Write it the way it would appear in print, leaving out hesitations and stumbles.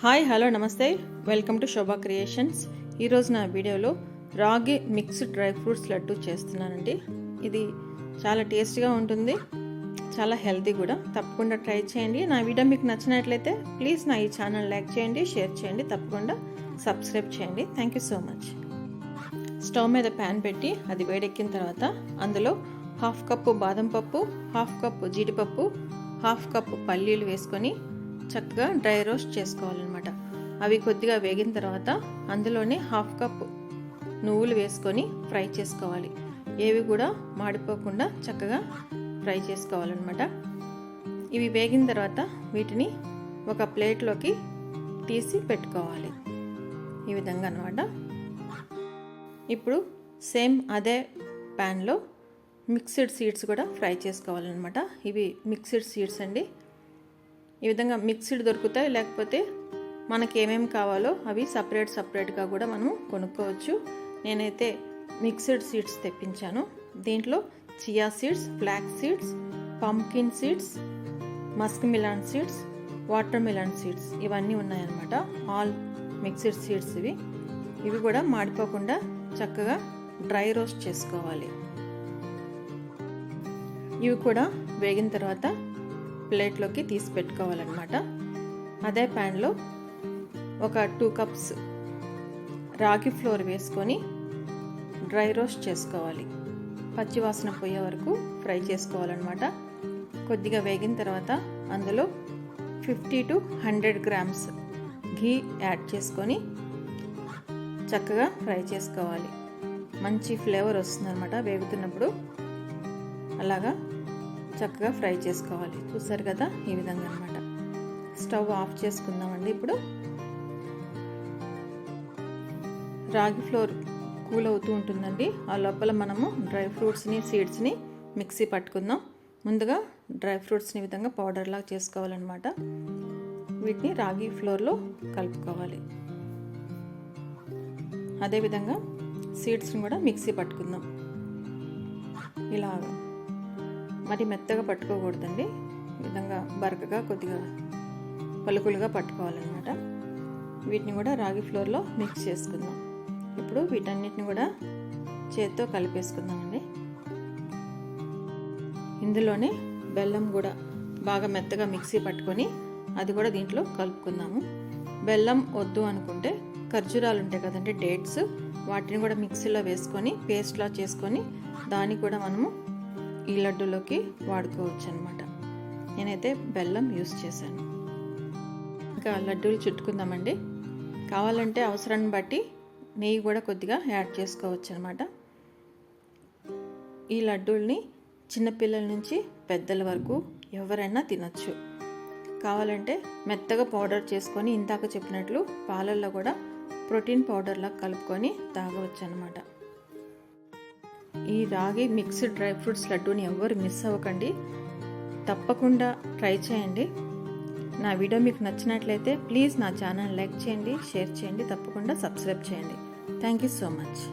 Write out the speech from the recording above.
Hi hello నమస్తే, welcome to Shobha creations. ఈరోజు నా వీడియోలో రాగి మిక్స్డ్ డ్రై ఫ్రూట్స్ లడ్డు చేస్తున్నానండి. ఇది చాలా టేస్ట్గా ఉంటుంది, చాలా హెల్తీ కూడా. తప్పకుండా ట్రై చేయండి. నా వీడియో మీకు నచ్చినట్లయితే ప్లీజ్ నా ఈ ఛానల్ లైక్ చేయండి, షేర్ చేయండి, తప్పకుండా సబ్స్క్రైబ్ చేయండి. Thank you so much. Stove మీద ప్యాన్ పెట్టి అది వేడెక్కిన తర్వాత అందులో 1/2 కప్పు బాదం పప్పు, 1/2 కప్పు జీడిపప్పు, 1/2 కప్పు పల్లీలు వేసుకొని చక్కగా డ్రై రోస్ట్ చేసుకోవాలన్నమాట. అవి కొద్దిగా వేగిన తర్వాత అందులోనే 1/2 కప్పు నువ్వులు వేసుకొని ఫ్రై చేసుకోవాలి. ఏవి కూడా మాడిపోకుండా చక్కగా ఫ్రై చేసుకోవాలన్నమాట. ఇవి వేగిన తర్వాత వీటిని ఒక ప్లేట్లోకి తీసి పెట్టుకోవాలి, ఈ విధంగా అన్నమాట. ఇప్పుడు సేమ్ అదే ప్యాన్లో మిక్స్డ్ సీడ్స్ కూడా ఫ్రై చేసుకోవాలన్నమాట. ఇవి మిక్స్డ్ సీడ్స్ అండి. ఈ విధంగా మిక్స్డ్ దొరుకుతాయి, లేకపోతే మనకి ఏమేమి కావాలో అవి సపరేట్గా కూడా మనము కొనుక్కోవచ్చు. నేనైతే మిక్స్డ్ సీడ్స్ తెప్పించాను. దీంట్లో chia seeds, flax seeds, pumpkin seeds, muskmelon seeds, watermelon seeds ఇవన్నీ ఉన్నాయన్నమాట. ఆల్ మిక్స్డ్ సీడ్స్ ఇవి కూడా మాడిపోకుండా చక్కగా డ్రై రోస్ట్ చేసుకోవాలి. ఇవి కూడా వేగిన తర్వాత ప్లేట్లోకి తీసి పెట్టుకోవాలన్నమాట. అదే ప్యాన్లో ఒక 2 కప్స్ రాగి ఫ్లోర్ వేసుకొని డ్రై రోస్ట్ చేసుకోవాలి. పచ్చి వాసన పోయే వరకు ఫ్రై చేసుకోవాలన్నమాట. కొద్దిగా వేగిన తర్వాత అందులో 50 to 100 గ్రామ్స్ ఘీ యాడ్ చేసుకొని చక్కగా ఫ్రై చేసుకోవాలి. మంచి ఫ్లేవర్ వస్తుందన్నమాట వేగుతున్నప్పుడు. అలాగా చక్కగా ఫ్రై చేసుకోవాలి. చూసారు కదా, ఈ విధంగా అన్నమాట. స్టవ్ ఆఫ్ చేసుకుందామండి. ఇప్పుడు రాగి ఫ్లోర్ కూల్ అవుతూ ఉంటుందండి. ఆ లోపల మనము డ్రై ఫ్రూట్స్ని, సీడ్స్ని మిక్సీ పట్టుకుందాం. ముందుగా డ్రై ఫ్రూట్స్ని ఈ విధంగా పౌడర్లాగా చేసుకోవాలన్నమాట. వీటిని రాగి ఫ్లోర్లో కలుపుకోవాలి. అదేవిధంగా సీడ్స్ని కూడా మిక్సీ పట్టుకుందాం. ఇలాగా మరి మెత్తగా పట్టుకోకూడదండి. ఈ విధంగా బరకగా కొద్దిగా పలుకులుగా పట్టుకోవాలన్నమాట. వీటిని కూడా రాగి ఫ్లోర్లో మిక్స్ చేసుకుందాం. ఇప్పుడు వీటన్నిటిని కూడా చేత్తో కలిపేసుకుందామండి. ఇందులోనే బెల్లం కూడా బాగా మెత్తగా మిక్సీ పట్టుకొని అది కూడా దీంట్లో కలుపుకుందాము. బెల్లం వద్దు అనుకుంటే ఖర్జూరాలు ఉంటాయి కదండి, డేట్స్, వాటిని కూడా మిక్సీలో వేసుకొని పేస్ట్లా చేసుకొని దాన్ని కూడా మనము ఈ లడ్డూలోకి వాడుకోవచ్చు అనమాట. నేనైతే బెల్లం యూస్ చేశాను. ఇంకా లడ్డూలు చుట్టుకుందామండి. కావాలంటే అవసరాన్ని బట్టి నెయ్యి కూడా కొద్దిగా యాడ్ చేసుకోవచ్చు అనమాట. ఈ లడ్డూల్ని చిన్నపిల్లల నుంచి పెద్దల వరకు ఎవరైనా తినచ్చు. కావాలంటే మెత్తగా పౌడర్ చేసుకొని ఇందాక చెప్పినట్లు పాలల్లో కూడా ప్రోటీన్ పౌడర్లా కలుపుకొని తాగవచ్చు అనమాట. ఈ రాగి మిక్స్డ్ డ్రై ఫ్రూట్స్ లడ్డూని ఎవ్వరు మిస్ అవ్వకండి. తప్పకుండా ట్రై చేయండి. నా వీడియో మీకు నచ్చినట్లయితే ప్లీజ్ నా ఛానల్ లైక్ చేయండి, షేర్ చేయండి, తప్పకుండా సబ్స్క్రైబ్ చేయండి. Thank you so much.